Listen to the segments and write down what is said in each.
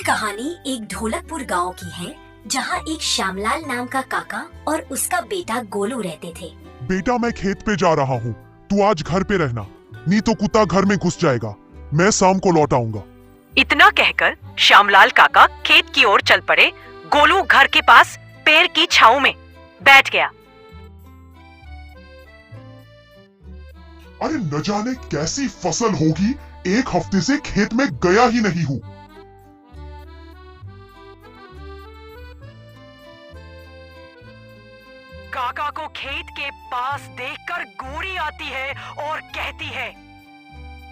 कहानी एक ढोलकपुर गांव की है, जहां एक श्यामलाल नाम का काका और उसका बेटा गोलू रहते थे। बेटा, मैं खेत पे जा रहा हूँ, तू आज घर पे रहना, नहीं तो कुत्ता घर में घुस जाएगा। मैं शाम को लौट आऊंगा। इतना कहकर श्यामलाल काका खेत की ओर चल पड़े। गोलू घर के पास पेड़ की छांव में बैठ गया। अरे न जाने कैसी फसल होगी, एक हफ्ते से खेत में गया ही नहीं हूँ। काका को खेत के पास देखकर गोरी आती है और कहती है,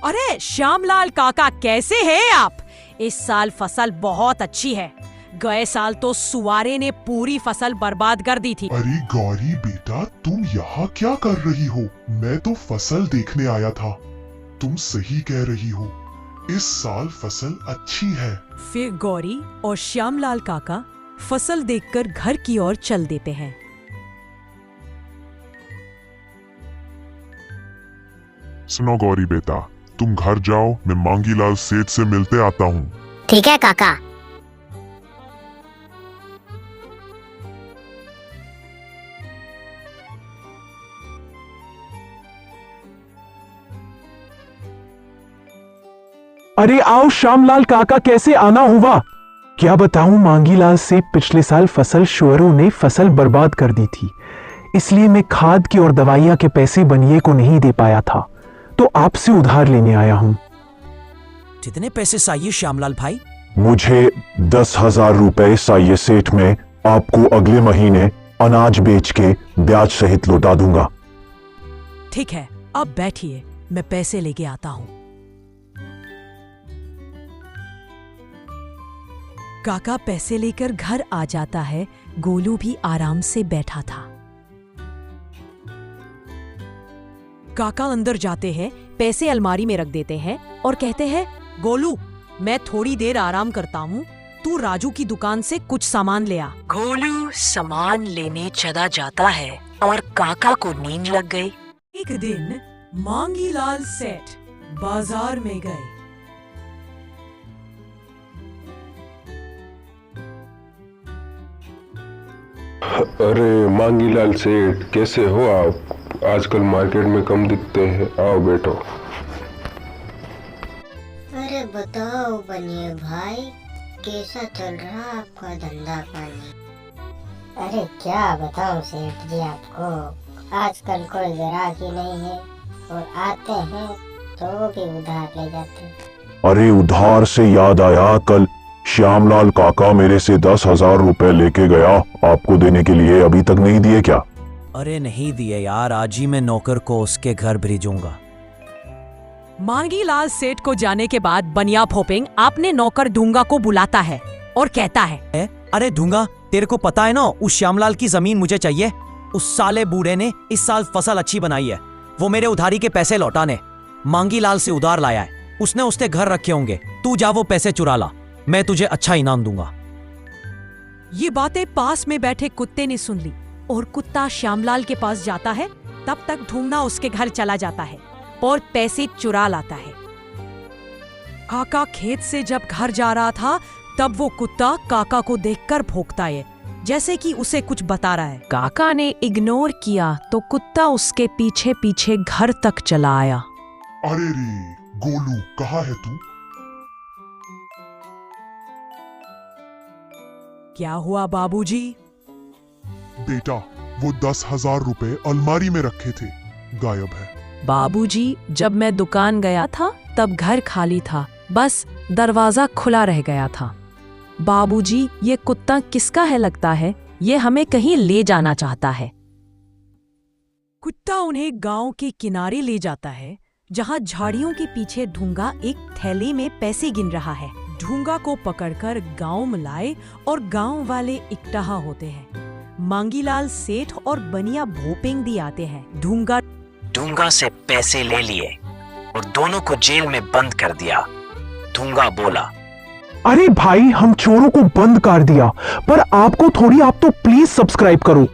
अरे श्यामलाल काका, कैसे हैं आप? इस साल फसल बहुत अच्छी है। गए साल तो सुवारे ने पूरी फसल बर्बाद कर दी थी। अरे गौरी बेटा, तुम यहाँ क्या कर रही हो? मैं तो फसल देखने आया था। तुम सही कह रही हो, इस साल फसल अच्छी है। फिर गौरी और श्यामलाल काका फसल देखकर घर की ओर चल देते हैं। सुनो गौरी बेटा, तुम घर जाओ, मैं मांगीलाल सेठ से मिलते आता हूँ। ठीक है काका। अरे आओ श्यामलाल काका, कैसे आना हुआ? क्या बताऊं, मांगीलाल से पिछले साल फसल शुअरों ने फसल बर्बाद कर दी थी, इसलिए मैं खाद की और दवाइयां के पैसे बनिए को नहीं दे पाया था, तो आपसे उधार लेने आया हूं। कितने पैसे चाहिए श्यामलाल भाई? मुझे 10,000 रुपए चाहिए सेठ। में आपको अगले महीने अनाज बेच के ब्याज सहित लौटा दूंगा। ठीक है, अब बैठिए, मैं पैसे लेके आता हूँ। काका पैसे लेकर घर आ जाता है। गोलू भी आराम से बैठा था। काका अंदर जाते हैं, पैसे अलमारी में रख देते हैं और कहते हैं, गोलू, मैं थोड़ी देर आराम करता हूँ, तू राजू की दुकान से कुछ सामान ले आ। गोलू सामान लेने चला जाता है और काका को नींद लग गई। एक दिन मांगीलाल सेठ बाजार में गए। अरे मांगीलाल सेठ, कैसे हो आप? आजकल मार्केट में कम दिखते हैं। आओ बैठो। अरे बताओ बनिए भाई, कैसा चल रहा आपका धंधा पानी? अरे क्या बताऊं सेठ जी आपको, आजकल कोई ग्राहक ही नहीं है, और आते हैं तो वो भी उधार ले जाते हैं। अरे उधार से याद आया, कल श्यामलाल काका मेरे से 10,000 रुपए लेके गया, आपको देने के लिए अभी तक नहीं दिए क्या? अरे नहीं दिए यार, आज ही मैं नौकर को उसके घर भेजूंगा। मांगीलाल सेठ को जाने के बाद बनिया फोपिंग अपने नौकर ढूंगा को बुलाता है और कहता है, अरे ढूंगा, तेरे को पता है ना, उस श्यामलाल की जमीन मुझे चाहिए। उस साले बूढ़े ने इस साल फसल अच्छी बनाई है, वो मेरे उधारी के पैसे लौटाने मांगीलाल से उधार लाया है। उसने उसके घर रखे होंगे, तू जा वो पैसे चुरा ला, मैं तुझे अच्छा इनाम दूंगा। ये बातें पास में बैठे कुत्ते ने सुन ली और कुत्ता श्यामलाल के पास जाता है। तब तक ढूंढना उसके घर चला जाता है और पैसे चुरा लाता है। काका खेत से जब घर जा रहा था, तब वो कुत्ता काका को देखकर भौंकता है, जैसे कि उसे कुछ बता रहा है। काका ने इग्नोर किया तो कुत्ता उसके पीछे पीछे घर तक चला आया। अरे रे गोलू, कहाँ है तू? क्या हुआ बाबूजी? बेटा, वो 10,000 रुपए अलमारी में रखे थे, गायब है। बाबूजी, जब मैं दुकान गया था तब घर खाली था, बस दरवाजा खुला रह गया था। बाबूजी, ये कुत्ता किसका है लगता है, ये हमें कहीं ले जाना चाहता है। कुत्ता उन्हें गांव के किनारे ले जाता है, जहां झाड़ियों के पीछे ढूंगा एक थैले में पैसे गिन रहा है। ढूंगा को पकड़कर गांव में लाए और गांव वाले इकट्ठा होते हैं। मांगीलाल सेठ और बनिया भोपिंग भी आते हैं। ढूंगा से पैसे ले लिए और दोनों को जेल में बंद कर दिया। ढूंगा बोला, अरे भाई, हम चोरों को बंद कर दिया, पर आपको थोड़ी, आप तो प्लीज सब्सक्राइब करो।